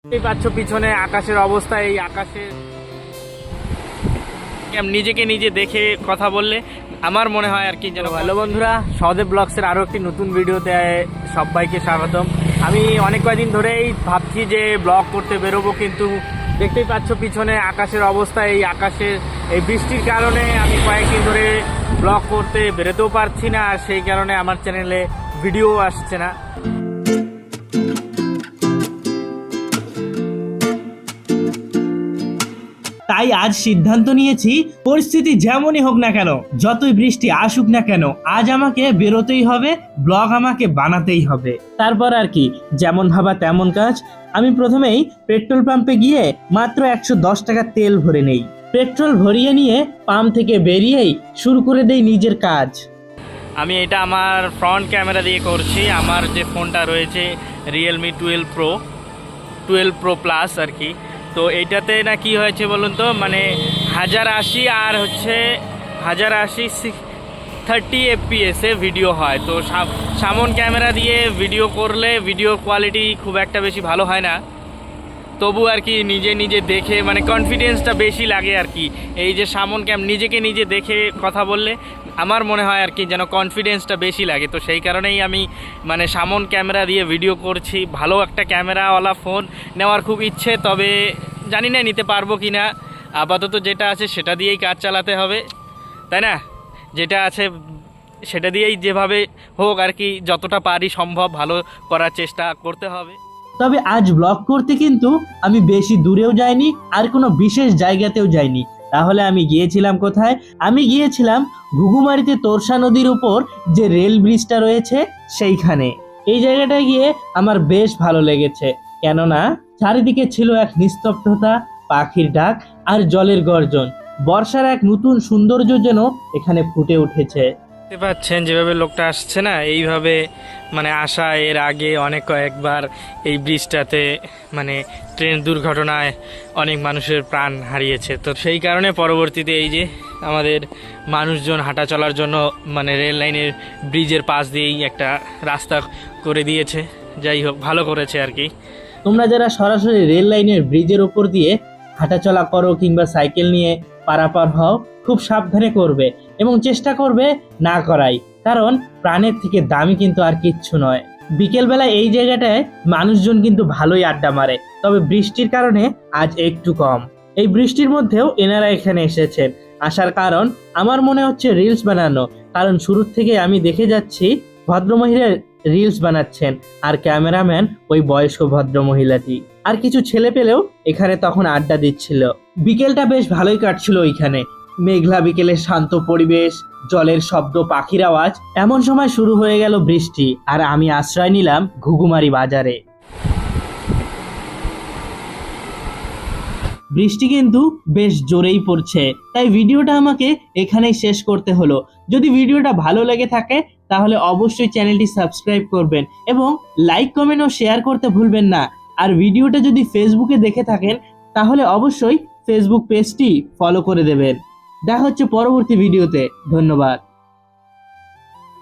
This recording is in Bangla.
দেখতেই পাচ্ছ পিছনে আকাশের অবস্থা। এই আকাশে নিজেকে নিজে দেখে কথা বললে আমার মনে হয় আর কি যেন। হ্যালো বন্ধুরা, সহদেব ব্লগসের আরও একটি নতুন ভিডিওতে সবাইকে স্বাগতম। আমি অনেক কয়েকদিন ধরেই ভাবছি যে ব্লগ করতে বেরোবো, কিন্তু দেখতেই পাচ্ছ পিছনে আকাশের অবস্থা। এই আকাশের এই বৃষ্টির কারণে আমি কয়েকদিন ধরে ব্লগ করতে বেরোতেও পারছি না, আর সেই কারণে আমার চ্যানেলে ভিডিও আসছে না। তাই আজ সিদ্ধান্ত নিয়েছি, পরিস্থিতি যেমনই হোক না কেন, যতই বৃষ্টি আসুক না কেন, আজ আমাকে বেরোতেই হবে, ব্লগ আমাকে বানাতেই হবে। তারপর আর কি, যেমন ভাবা তেমন কাজ। আমি প্রথমেই পেট্রোল পাম্পে গিয়ে মাত্র 110 টাকা তেল ভরে নেই। পেট্রোল ভরিয়ে নিয়ে পাম্প থেকে বেরিয়েই শুরু করে দেই নিজের কাজ। আমি এটা আমার ফ্রন্ট ক্যামেরা দিয়ে করছি। আমার যে ফোনটা রয়েছে রিয়েলমি 12 Pro প্লাস আর কি। তো এইটাতে না কি হয়েছে বলুন তো, মানে 1080 আর হচ্ছে 1080 30 FPS এ ভিডিও হয়। তো সামন ক্যামেরা দিয়ে ভিডিও করলে ভিডিও কোয়ালিটি খুব একটা বেশি ভালো হয় না, তবু আর কি নিজে নিজে দেখে মানে কনফিডেন্সটা বেশি লাগে আর কি। এই যে সামন নিজেকে নিজে দেখে কথা বললে আমার মনে হয় আর কি যেন কনফিডেন্সটা বেশি লাগে। তো সেই কারণেই আমি মানে সামন ক্যামেরা দিয়ে ভিডিও করছি। ভালো একটা ক্যামেরাওয়ালা ফোন নেওয়ার খুব ইচ্ছে, তবে জানি না নিতে পারবো কি না। আপাতত যেটা আছে সেটা দিয়েই কাজ চালাতে হবে, তাই না? যেটা আছে সেটা দিয়েই যেভাবে হোক আর কি, যতটা পারি সম্ভব ভালো করার চেষ্টা করতে হবে। তবে আজ ব্লগ করতে কিন্তু আমি বেশি দূরেও যাইনি, আর কোনো বিশেষ জায়গাতেও যাইনি। তাহলে আমি গিয়েছিলাম কোথায়? আমি গিয়েছিলাম ঘুঘুমারিতে তোরসা নদীর উপর যে রেল ব্রিজটা রয়েছে সেইখানে। এই জায়গাটায় গিয়ে আমার বেশ ভালো লেগেছে, কেননা চারিদিকে ছিল এক নিস্তব্ধতা, পাখির ডাক আর জলের গর্জন। বর্ষার এক নতুন সৌন্দর্য যেন এখানে ফুটে উঠেছে। দেখতে পাচ্ছেন যেভাবে লোকটা আসছে না, এইভাবে মানে আসা এর আগে কয়েকবার এই ব্রিজটাতে মানে ট্রেন দুর্ঘটনায় অনেক মানুষের প্রাণ হারিয়েছে। তো সেই কারণে পরবর্তীতে এই যে আমাদের মানুষজন হাঁটা চলার জন্য মানে রেল লাইনের ব্রিজের পাশ দিয়েই একটা রাস্তা করে দিয়েছে। যাই হোক, ভালো করেছে আর কি। তোমরা যারা সরাসরি রেল লাইনের ব্রিজের উপর দিয়ে হাঁটাচলা করো কিংবা সাইকেল নিয়ে পারাপার হও, খুব সাবধানে করবে এবং চেষ্টা করবে না করাই, কারণ প্রাণের থেকে দামি কিন্তু আর কিচ্ছু নয়। বিকেলবেলা এই জায়গাটায় মানুষজন কিন্তু ভালোই আড্ডা মারে, তবে বৃষ্টির কারণে আজ একটু কম। এই বৃষ্টির মধ্যেও এনারা এখানে এসেছেন। আসার কারণ আমার মনে হচ্ছে রিলস বানানো, কারণ শুরু থেকে আমি দেখে যাচ্ছি ভদ্রমহিলা রিলস বানাচ্ছেন, আর ক্যামেরাম্যান ওই বয়স্ক ভদ্রমহিলাটি। আর কিছু ছেলে পেলেও এখানে তখন আড্ডা দিচ্ছিল। বিকেলটা বেশ ভালোই কাটছিল ওইখানে। মেঘলা বিকেলে শান্ত পরিবেশ, জলের শব্দ, পাখির আওয়াজ। এমন সময় শুরু হয়ে গেল বৃষ্টি, আর আমি আশ্রয় নিলাম ঘুঘুমারি বাজারে। বৃষ্টি কিন্তু বেশ জোরেই পড়ছে, তাই ভিডিওটা আমাকে এখানেই শেষ করতে হলো। যদি ভিডিওটা ভালো লেগে থাকে তাহলে অবশ্যই চ্যানেলটি সাবস্ক্রাইব করবেন এবং লাইক, কমেন্ট ও শেয়ার করতে ভুলবেন না। আর ভিডিওটা যদি ফেসবুকে দেখে থাকেন তাহলে অবশ্যই ফেসবুক পেজটি ফলো করে দেবেন। দেখা হচ্ছে পরবর্তী ভিডিওতে। ধন্যবাদ।